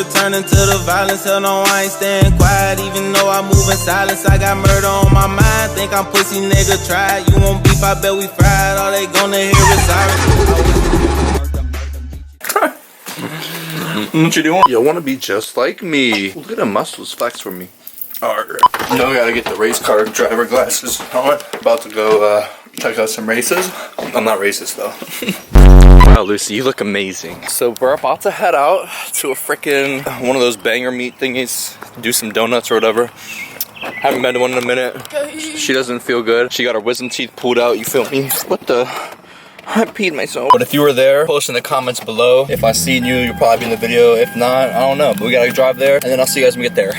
returning to the violence. Hell no, I ain't staying quiet, even though I move in silence. I got murder on my mind, think I'm pussy, nigga, try it. You want beef, I bet we fried, all they gonna hear is sorry. What you doing? You wanna be just like me. Look at the muscles flex for me. Alright. Now we gotta get the race car driver glasses on. About to go check out some races. I'm not racist though. Wow, Lucy, you look amazing. So we're about to head out to a freaking one of those banger meat thingies, do some donuts or whatever. Haven't been to one in a minute. She doesn't feel good. She got her wisdom teeth pulled out, you feel me? What the? I peed myself. But if you were there, post in the comments below. If I seen you, you'll probably be in the video. If not, I don't know. But we gotta drive there, and then I'll see you guys when we get there.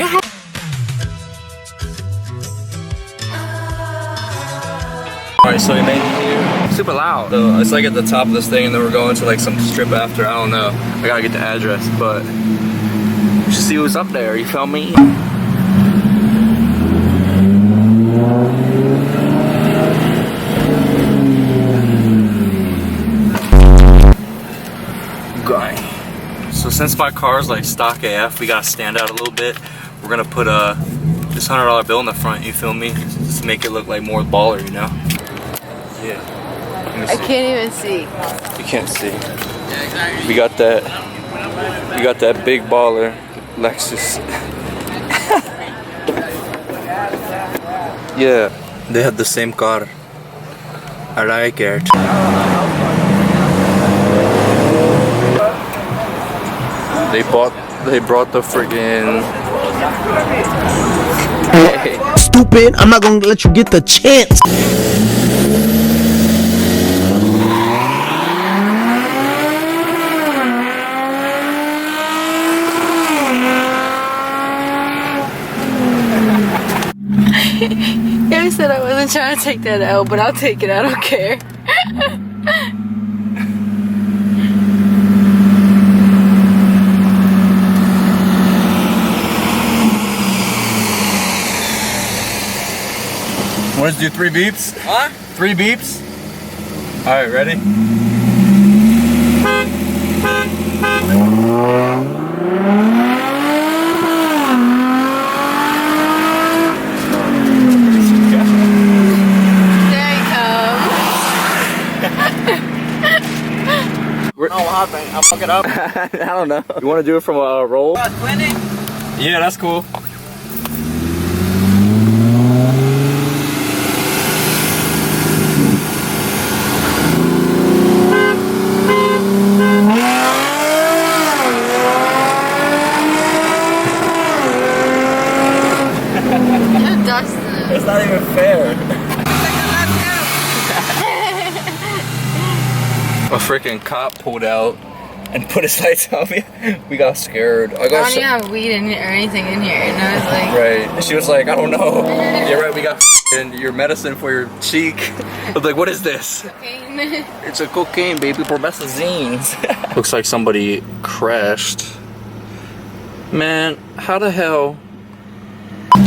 Alright, so we made it here. Super loud. So it's like at the top of this thing, and then we're going to like some strip after. I don't know. I gotta get the address, but you should see who's up there. You feel me? Going. So since my car's like stock AF, we gotta stand out a little bit. We're gonna put this $100 bill in the front. You feel me? Just to make it look like more baller, you know? Yeah. I can't even see. You can't see. We got that. We got that big baller Lexus. Yeah, they have the same car. I like it. They brought the friggin'. Hey. Stupid! I'm not gonna let you get the chance. I said I wasn't trying to take that out, but I'll take it. I don't care. Want to do 3 beeps? Huh? 3 beeps? Alright, ready? There he comes. Oh, what happened? I'll fuck it up. I don't know. You want to do it from a roll? Yeah, that's cool. It's not even fair. A freaking cop pulled out and put his lights on me. We got scared. I don't even have weed in or anything in here, and I was like, right. She was like, I don't know. Yeah, right. We got your medicine for your cheek. I was like, what is this? cocaine. It's a cocaine, baby. Promethazines. Looks like somebody crashed. Man, how the hell?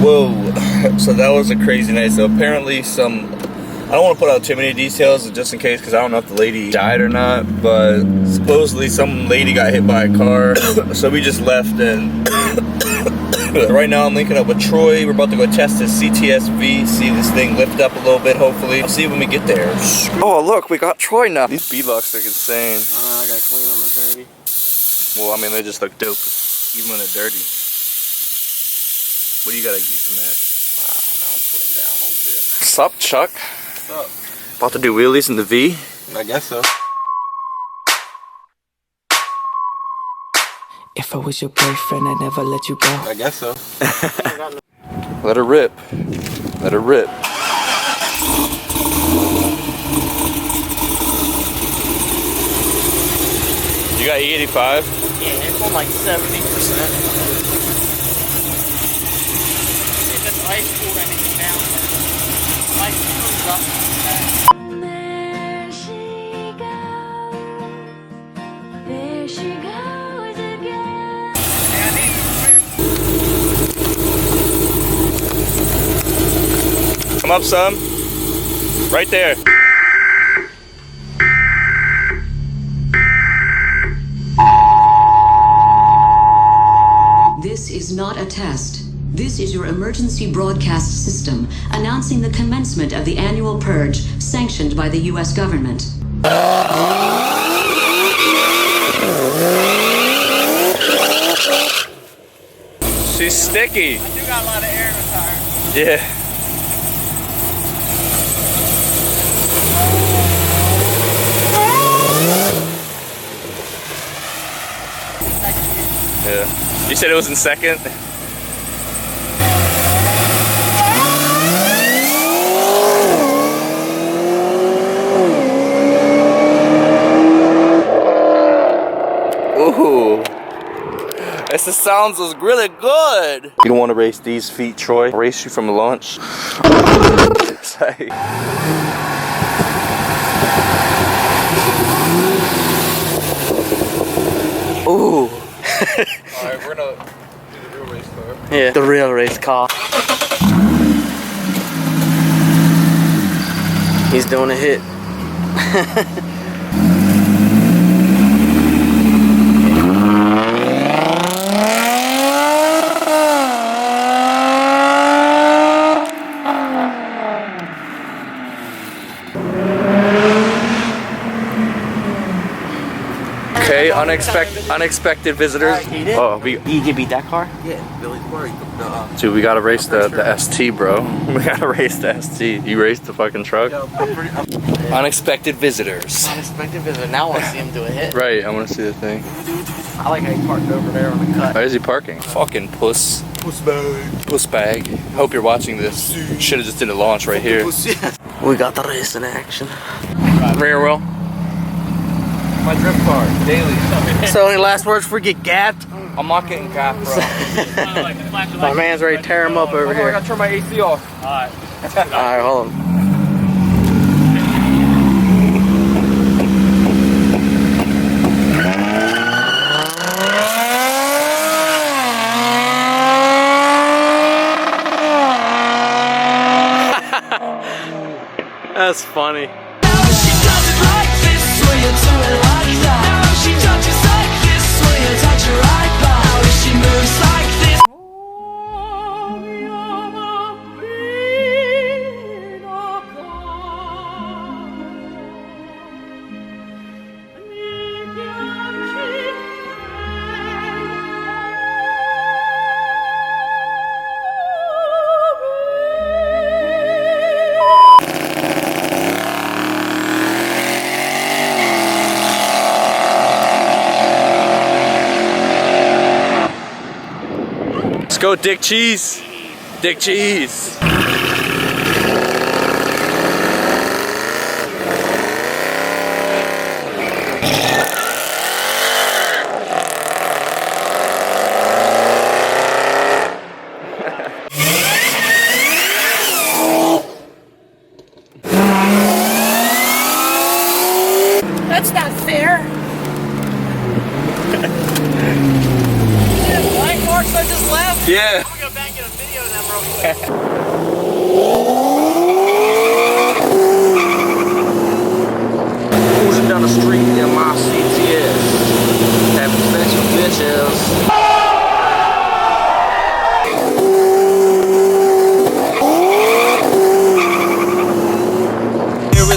Whoa, so that was a crazy night. So apparently I don't want to put out too many details just in case, because I don't know if the lady died or not, but supposedly some lady got hit by a car. So we just left, and right now I'm linking up with Troy. We're about to go test this CTS-V, see this thing lift up a little bit, hopefully. I'll see when we get there. Oh look, we got Troy now. These beadlocks look insane. I gotta clean them, look dirty. Well, I mean, they just look dope, even when they're dirty. What do you gotta use them at? Now I'm putting down a little bit. Sup, Chuck? What's up? About to do wheelies in the V? I guess so. If I was your boyfriend, I'd never let you go. I guess so. Let her rip. Let her rip. You got E85? Yeah, it's on like 70%. Ice cooled anything down. Ice cools up. There she goes again. Come up some. Right there. This is not a test. This is your emergency broadcast system announcing the commencement of the annual purge sanctioned by the U.S. government. She's sticky. I do got a lot of air in the tire. Yeah. Yeah. You said it was in second? Ooh. This sounds was really good. You don't want to race these feet, Troy. I'll race you from lunch. Say. Ooh. Alright, we're gonna do the real race car. Yeah, the real race car. He's doing a hit. Okay, unexpected visitors. Oh, You can beat that car? dude, we gotta race the ST, bro. We gotta race the ST. You raced the fucking truck. Unexpected visitors. Unexpected visitor. Now I want to see him do a hit. Right, I want to see the thing. I like how he parked over there on the cut. Why is he parking? Fucking puss. Puss bag. Puss bag. Hope you're watching this. Should've just did a launch right here. We got the race in action. Rear wheel. My drift car, daily. So any last words before we get gapped? I'm not getting gapped, bro. My man's ready to tear him up over here. I gotta turn my AC off. Alright, hold on. That's funny. Let's go, Dick Cheese. Dick Cheese. That's not fair. Blank marks I just left? Yeah. I'm gonna go back and get a video of them real quick. Cruising down the street in my CTS. Having special bitches.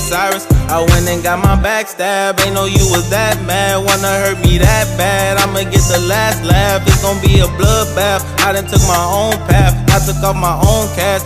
Cyrus, I went and got my backstab. Ain't know you was that mad. Wanna hurt me that bad. I'ma get the last laugh. It's gonna be a bloodbath. I done took my own path. I took off my own cast.